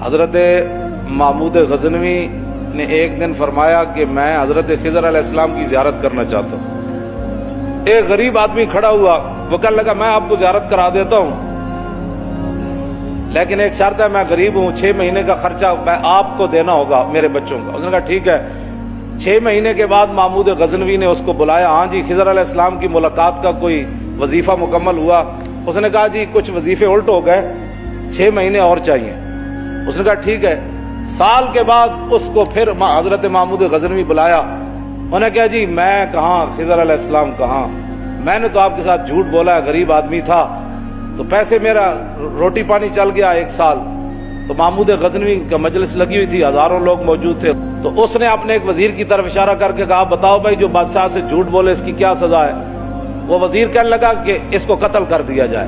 حضرت محمود غزنوی نے ایک دن فرمایا کہ میں حضرت خضر علیہ السلام کی زیارت کرنا چاہتا ہوں۔ ایک غریب آدمی کھڑا ہوا، وہ کہنے لگا میں آپ کو زیارت کرا دیتا ہوں، لیکن ایک شرط ہے، میں غریب ہوں، 6 مہینے کا خرچہ آپ کو دینا ہوگا میرے بچوں کا۔ اس نے کہا ٹھیک ہے۔ 6 مہینے کے بعد محمود غزنوی نے اس کو بلایا، ہاں جی خضر علیہ السلام کی ملاقات کا کوئی وظیفہ مکمل ہوا؟ اس نے کہا جی کچھ وظیفے الٹ ہو گئے، 6 مہینے اور چاہیے۔ اس نے کہا ٹھیک ہے۔ سال کے بعد اس کو پھر حضرت محمود غزنوی بلایا، انہوں نے کہا جی میں کہاں، خضر علیہ السلام کہاں، میں نے تو آپ کے ساتھ جھوٹ بولا ہے، غریب آدمی تھا تو پیسے میرا روٹی پانی چل گیا 1 سال۔ تو محمود غزنوی کا مجلس لگی ہوئی تھی، ہزاروں لوگ موجود تھے، تو اس نے اپنے ایک وزیر کی طرف اشارہ کر کے کہا بتاؤ بھائی جو بادشاہ سے جھوٹ بولے اس کی کیا سزا ہے؟ وہ وزیر کہنے لگا کہ اس کو قتل کر دیا جائے۔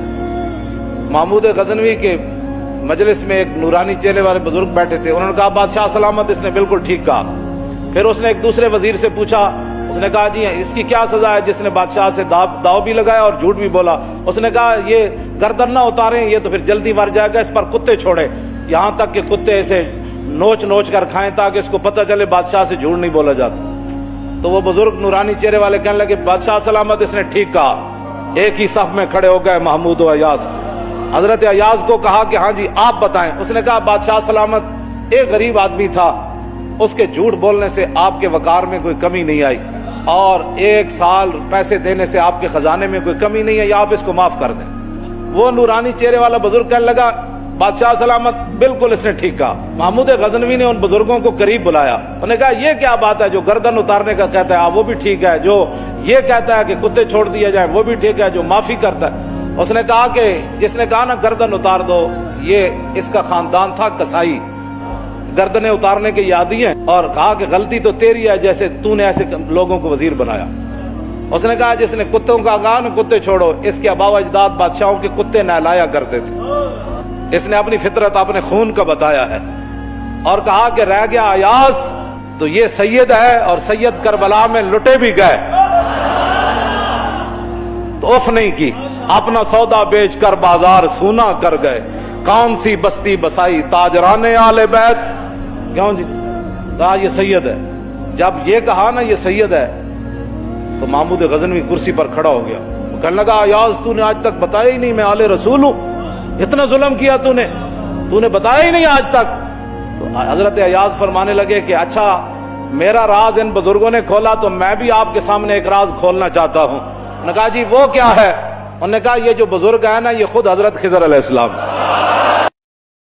محمود غزنوی کے مجلس میں ایک نورانی چہرے والے بزرگ بیٹھے تھے، انہوں نے کہا بادشاہ سلامت، اس نے بالکل ٹھیک کہا۔ پھر اس نے ایک دوسرے وزیر سے پوچھا، اس نے کہا جی اس کی کیا سزا ہے جس نے بادشاہ سے داؤ بھی لگایا اور جھوٹ بھی بولا؟ اس نے کہا یہ گردن نہ اتاریں، یہ تو پھر جلدی مر جائے گا، اس پر کتے چھوڑے، یہاں تک کہ کتے اسے نوچ نوچ کر کھائیں تاکہ اس کو پتہ چلے بادشاہ سے جھوٹ نہیں بولا جاتا۔ تو وہ بزرگ نورانی چہرے والے کہنے لگے بادشاہ سلامت، اس نے ٹھیک کہا۔ ایک ہی صف میں کھڑے ہو گئے محمود و ایاز۔ حضرت ایاز کو کہا کہ ہاں جی آپ بتائیں۔ اس نے کہا بادشاہ سلامت، ایک غریب آدمی تھا، اس کے جھوٹ بولنے سے آپ کے وقار میں کوئی کمی نہیں آئی، اور 1 سال پیسے دینے سے آپ کے خزانے میں کوئی کمی نہیں ہے، آپ اس کو معاف کر دیں۔ وہ نورانی چہرے والا بزرگ کہنے لگا بادشاہ سلامت بالکل اس نے ٹھیک کہا۔ محمود غزنوی نے ان بزرگوں کو قریب بلایا، انہوں نے کہا یہ کیا بات ہے، جو گردن اتارنے کا کہتا ہے وہ بھی ٹھیک ہے، جو یہ کہتا ہے کہ کتے چھوڑ دیے جائیں وہ بھی ٹھیک ہے، جو معافی کرتا ہے۔ اس نے کہا کہ جس نے کہا نا گردن اتار دو، یہ اس کا خاندان تھا کسائی، گردنیں اتارنے کے عادی ہیں، اور کہا کہ غلطی تو تیری ہے جیسے تو نے ایسے لوگوں کو وزیر بنایا۔ اس نے کہا جس نے کتوں کا کہا نا کتے چھوڑو، اس کے آباء و اجداد بادشاہوں کے کتے نہلایا کرتے تھے، اس نے اپنی فطرت اپنے خون کا بتایا ہے۔ اور کہا کہ رہ گیا ایاز تو یہ سید ہے، اور سید کربلا میں لٹے بھی گئے تو اف نہیں کی، اپنا سودا بیچ کر بازار سونا کر گئے، کون سی بستی بسائی تاجران آل بیت۔ کیوں جی کہا یہ سید ہے۔ جب یہ کہا نا یہ سید ہے تو محمود غزنوی کرسی پر کھڑا ہو گیا، کہنے لگا ایاز تو نے آج تک بتایا ہی نہیں میں آل رسول ہوں، اتنا ظلم کیا تو نے بتایا ہی نہیں آج تک۔ تو حضرت ایاز فرمانے لگے کہ اچھا میرا راز ان بزرگوں نے کھولا تو میں بھی آپ کے سامنے ایک راز کھولنا چاہتا ہوں۔ انہوں نے کہا جی وہ کیا ہے؟ انہوں نے کہا یہ جو بزرگ ہے نا یہ خود حضرت خضر علیہ السلام